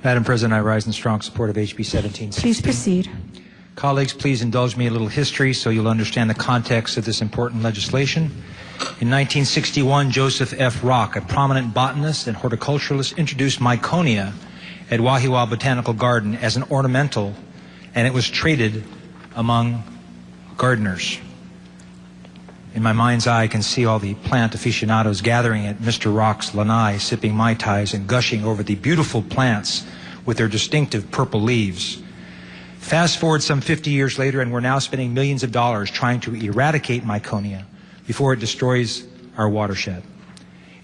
Madam President, I rise in strong support of HB 1716. Please proceed. Colleagues, please indulge me a little history so you'll understand the context of this important legislation. In 1961, Joseph F. Rock, a prominent botanist and horticulturalist, introduced Myconia at Wahiawa Botanical Garden as an ornamental, and it was traded among gardeners. In my mind's eye, I can see all the plant aficionados gathering at Mr. Rock's lanai, sipping Mai Tais and gushing over the beautiful plants with their distinctive purple leaves. Fast forward some 50 years later, and we're now spending millions of dollars trying to eradicate Myconia before it destroys our watershed.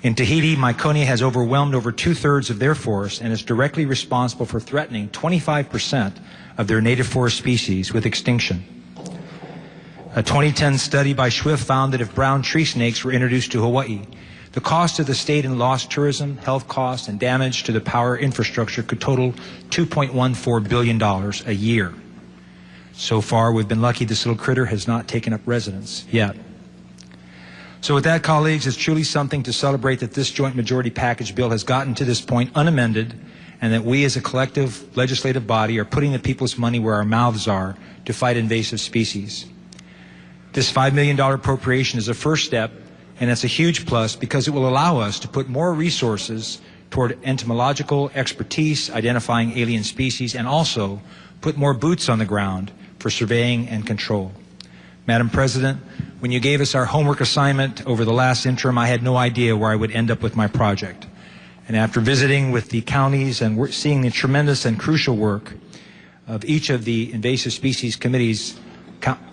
In Tahiti, Myconia has overwhelmed over 2/3 of their forest and is directly responsible for threatening 25% of their native forest species with extinction. A 2010 study by Swift found that if brown tree snakes were introduced to Hawaii, the cost of the state in lost tourism, health costs, and damage to the power infrastructure could total $2.14 billion a year. So far, we've been lucky this little critter has not taken up residence yet. So with that, colleagues, it's truly something to celebrate that this joint majority package bill has gotten to this point unamended, and that we as a collective legislative body are putting the people's money where our mouths are to fight invasive species. This $5 million appropriation is a first step, and it's a huge plus because it will allow us to put more resources toward entomological expertise, identifying alien species, and also put more boots on the ground for surveying and control. Madam President, when you gave us our homework assignment over the last interim, I had no idea where I would end up with my project. And after visiting with the counties and seeing the tremendous and crucial work of each of the invasive species committees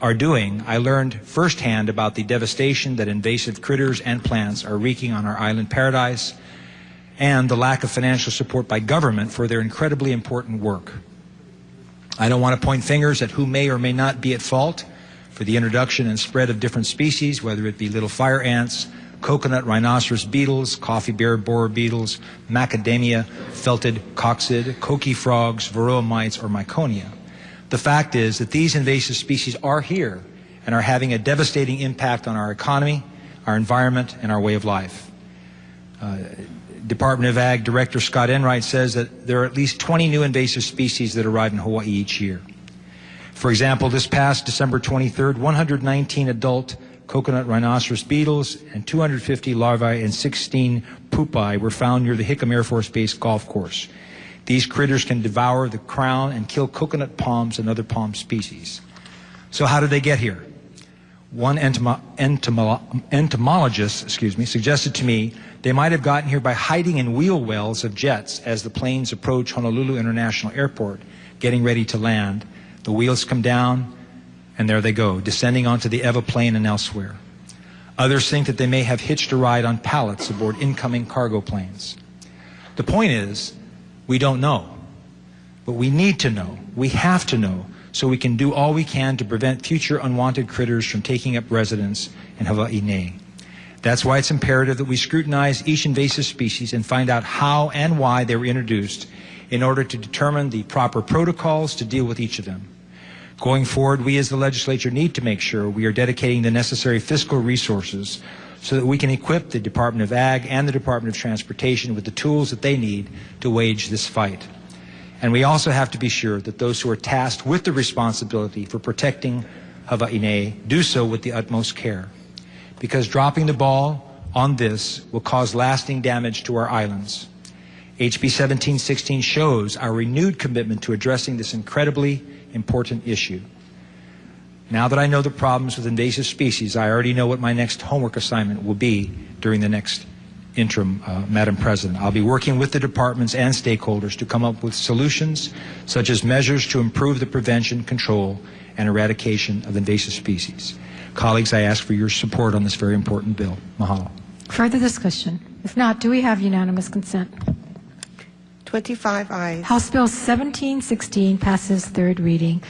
are doing, I learned firsthand about the devastation that invasive critters and plants are wreaking on our island paradise, and the lack of financial support by government for their incredibly important work. I don't want to point fingers at who may or may not be at fault for the introduction and spread of different species, whether it be little fire ants, coconut rhinoceros beetles, coffee bear borer beetles, macadamia felted coccid, coqui frogs, varroa mites, or Myconia. The fact is that these invasive species are here and are having a devastating impact on our economy, our environment, and our way of life. Department of Ag Director Scott Enright says that there are at least 20 new invasive species that arrive in Hawaii each year. For example, this past December 23rd, 119 adult coconut rhinoceros beetles and 250 larvae and 16 pupae were found near the Hickam Air Force Base golf course. These critters can devour the crown and kill coconut palms and other palm species. So how did they get here? One entomologist suggested to me they might have gotten here by hiding in wheel wells of jets as the planes approach Honolulu International Airport, getting ready to land. The wheels come down, and there they go, descending onto the Eva plane and elsewhere. Others think that they may have hitched a ride on pallets aboard incoming cargo planes. The point is, we don't know, but we need to know. We have to know, so we can do all we can to prevent future unwanted critters from taking up residence in Hawaii. That's why it's imperative that we scrutinize each invasive species and find out how and why they were introduced in order to determine the proper protocols to deal with each of them. Going forward, we as the legislature need to make sure we are dedicating the necessary fiscal resources so that we can equip the Department of Ag and the Department of Transportation with the tools that they need to wage this fight. And we also have to be sure that those who are tasked with the responsibility for protecting Hawaii do so with the utmost care. Because dropping the ball on this will cause lasting damage to our islands. HB 1716 shows our renewed commitment to addressing this incredibly important issue. Now that I know the problems with invasive species, I already know what my next homework assignment will be during the next interim, Madam President. I'll be working with the departments and stakeholders to come up with solutions such as measures to improve the prevention, control, and eradication of invasive species. Colleagues, I ask for your support on this very important bill. Mahalo. Further discussion? If not, do we have unanimous consent? 25 ayes. House Bill 1716 passes third reading.